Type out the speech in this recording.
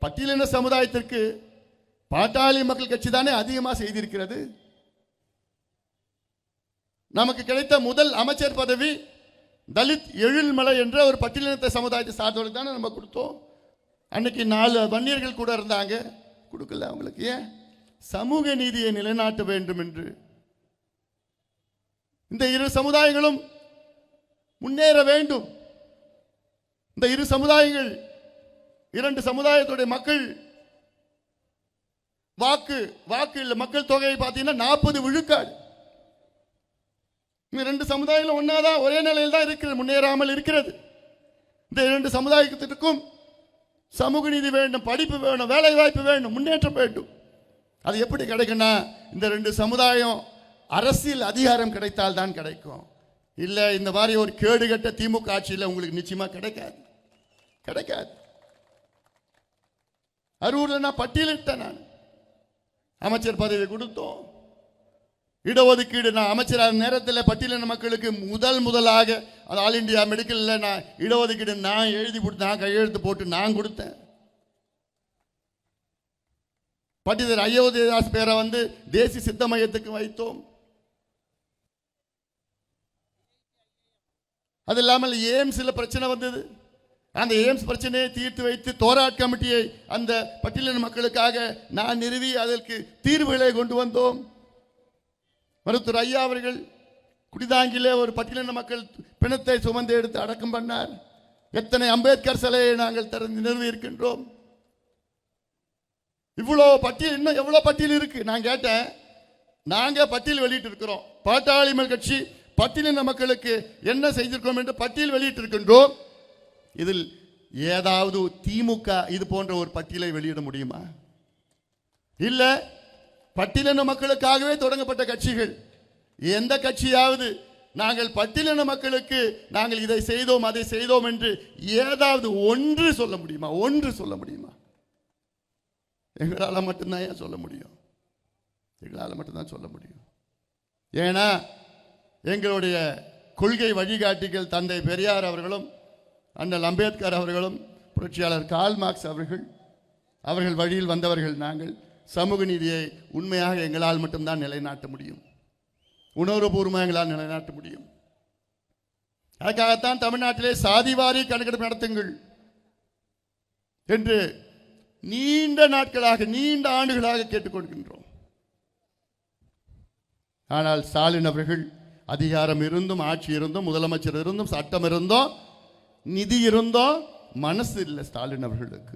பட்டியலின சமுதாயத்திற்கு பாட்டாளி மக்கள் கட்சி தானே அதிகமாக செய்திருக்கிறது. நமக்கு கிடைத்த முதல் அமைச்சர் பதவி தலித் எழில்மலை என்ற ஒரு பட்டியலினத்தை சமுதாயத்தை சார்ந்தவர்களுக்கு தானே நம்ம கொடுத்தோம். அன்னைக்கு 4 வன்னியர்கள் கூட இருந்தாங்க, கொடுக்கல அவங்களுக்கு. ஏன்? சமூக நீதியை நிலைநாட்ட வேண்டும் என்று. இந்த இரு சமுதாயங்களும் முன்னேற வேண்டும். இந்த இரு சமுதாயங்கள், 2 சமுதாயத்துடைய மக்கள் வாக்கு இல்லை, மக்கள் தொகையை பார்த்தீங்கன்னா 40 விழுக்காடு. இந்த 2 சமுதாயம் ஒன்னாதான் ஒரே நிலையில் தான் இருக்கிறது, முன்னேறாமல் இருக்கிறது. இந்த 2 சமுதாயத்திற்கும் சமூக நீதி வேண்டும், படிப்பு வேணும், வேலை வாய்ப்பு வேண்டும், முன்னேற்றம் வேண்டும். அது எப்படி கிடைக்கும்னா இந்த 2 சமுதாயம் அரசியல் அதிகாரம் கிடைத்தால் தான் கிடைக்கும். இல்லை இந்த மாதிரி ஒரு கேடுகட்ட திமுக ஆட்சியில் உங்களுக்கு நிச்சயமா கிடைக்காது. அரூர்ல நான் பட்டியலிட்டேன், நான் அமைச்சர் பதவி கொடுத்தோம். இடஒதுக்கீடு நான் அமைச்சராக நேரத்தில் பட்டியலின மக்களுக்கு முதலாக ஆல் இண்டியா மெடிக்கல்ல நான் இடஒதுக்கீடு நான் எழுதி கொடுத்து, நான் கையெழுத்து போட்டு நான் கொடுத்தேன். பட்டியலர் அயோத்திதாஸ் பேரை தேசிய சித்த மையத்துக்கு வைத்தோம். அது இல்லாமல் எய்ம்ஸ்ல பிரச்சனை வந்தது, அந்த எய்ம்ஸ் பிரச்சனையை தீர்த்து வைத்து தோராட் கமிட்டியை அந்த பட்டியலின மக்களுக்காக நான் நிறுவி அதற்கு தீர்வுகளை கொண்டு வந்தோம். மருத்துவர் ஐயா அவர்கள் குடிதாங்கிலே ஒரு பட்டியலின மக்கள் பிணத்தை சுமந்து எடுத்து அடக்கம் பண்ணார். எத்தனை அம்பேத்கர் சிலையை நாங்கள் நிறுவி இருக்கின்றோம். இவ்வளோ பட்டியல், இன்னும் எவ்வளோ பட்டியல் இருக்கு? நான் கேட்டேன், நாங்க பட்டியல் வெளியிட்டு இருக்கிறோம், பாட்டாளி மக்கள் கட்சி பட்டியலின மக்களுக்கு என்ன செய்திருக்கோம் என்று பட்டியல் வெளியிட்டு இருக்கின்றோம். இதில் ஏதாவது திமுக இது போன்ற ஒரு பட்டியலை வெளியிட முடியுமா? இல்ல பட்டியலின மக்களுக்காகவே தொடங்கப்பட்ட கட்சிகள் எந்த கட்சியாவது நாங்கள் பட்டியலின மக்களுக்கு நாங்கள் இதை செய்தோம் அதை செய்தோம் என்று ஏதாவது ஒன்று சொல்ல முடியுமா? எங்களால் மட்டும்தான் சொல்ல முடியும். ஏன்னா எங்களுடைய கொள்கை வழிகாட்டிகள் தந்தை பெரியார் அவர்களும் அண்ணல் அம்பேத்கர் அவர்களும் புரட்சியாளர் கார்ல் மார்க்ஸ் அவர்கள் வழியில் வந்தவர்கள். நாங்கள் சமூக நீதியை உண்மையாக எங்களால் மட்டும்தான் நிலைநாட்ட முடியும், உணர்வுபூர்வமாக எங்களால் நிலைநாட்ட முடியும். அதுக்காகத்தான் தமிழ்நாட்டிலே சாதிவாரி கணக்கெடுப்பு நடத்துங்கள் என்று நீண்ட ஆண்டுகளாக கேட்டுக்கொள்கின்றோம். ஆனால் ஸ்டாலின் அவர்கள் அதிகாரம் இருந்தும், ஆட்சி இருந்தும், முதலமைச்சர் இருந்தும், சட்டம் இருந்தும், நிதி இருந்தும் மனசு இல்லை ஸ்டாலின் அவர்களுக்கு.